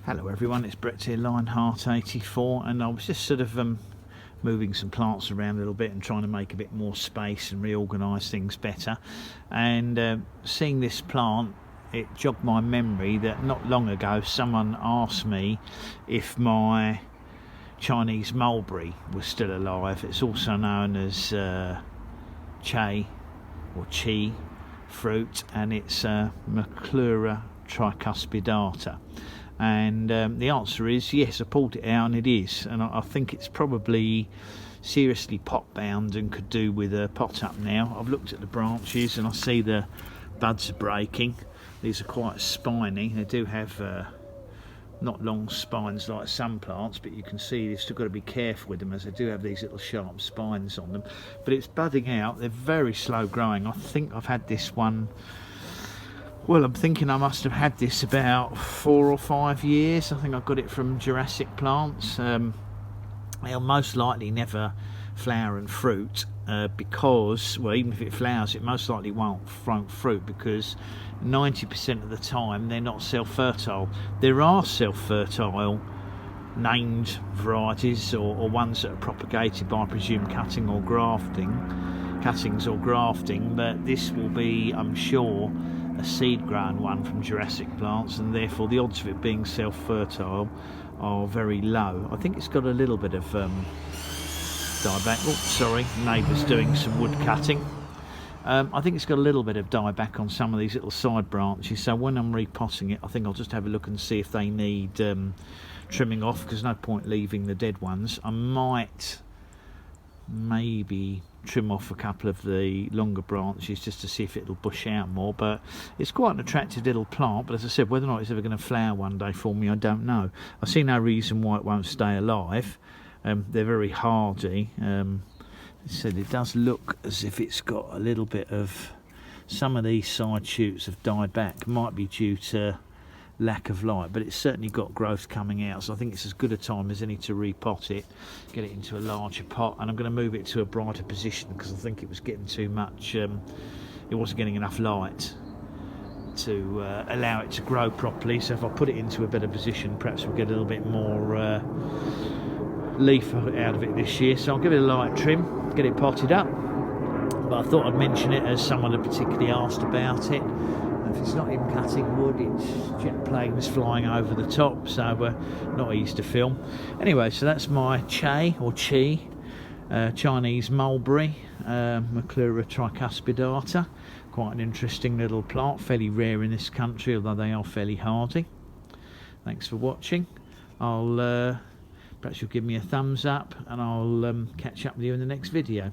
Hello everyone, it's Brett here, Lionheart84, and I was just sort of moving some plants around a little bit and trying to make a bit more space and reorganise things better. And seeing this plant, it jogged my memory that not long ago someone asked me if my Chinese mulberry was still alive. It's also known as Che or Chi fruit, and it's Maclura Tricuspidata. And the answer is yes, I pulled it out and it is, and I think it's probably seriously pot bound and could do with a pot up now. I've looked at the branches and I see the buds are breaking. These are quite spiny. They do have not long spines like some plants, but you can see you've still got to be careful with them as they do have these little sharp spines on them. But it's budding out. They're very slow growing. I think I've had this one, well, I'm thinking I must have had this about 4 or 5 years. I think I got it from Jurassic Plants. They'll most likely never flower and fruit because, well, even if it flowers, it most likely won't fruit because 90% of the time they're not self-fertile. There are self-fertile named varieties or ones that are propagated by, I presume, cuttings or grafting, but this will be, I'm sure, a seed grown one from Jurassic Plants, and therefore the odds of it being self-fertile are very low. I think it's got a little bit of dieback. Oh, sorry, neighbour's doing some wood cutting. I think it's got a little bit of dieback on some of these little side branches, so when I'm repotting it I think I'll just have a look and see if they need trimming off, because no point leaving the dead ones. I might maybe trim off a couple of the longer branches just to see if it'll bush out more, but it's quite an attractive little plant. But as I said, whether or not it's ever going to flower one day for me, I don't know. I see no reason why it won't stay alive. They're very hardy. As I said, it does look as if it's got a little bit of, some of these side shoots have died back, might be due to lack of light, but it's certainly got growth coming out, so I think it's as good a time as any to repot it, get it into a larger pot, and I'm going to move it to a brighter position because I think it was getting too much, it wasn't getting enough light to allow it to grow properly. So if I put it into a better position, perhaps we'll get a little bit more leaf out of it this year. So I'll give it a light trim, get it potted up, but I thought I'd mention it as someone had particularly asked about it. If it's not him cutting wood, it's jet planes flying over the top, so not easy to film. Anyway, so that's my Che or Chi Chinese mulberry, Maclura Tricuspidata. Quite an interesting little plant, fairly rare in this country, although they are fairly hardy. Thanks for watching. Perhaps you'll give me a thumbs up, and I'll catch up with you in the next video.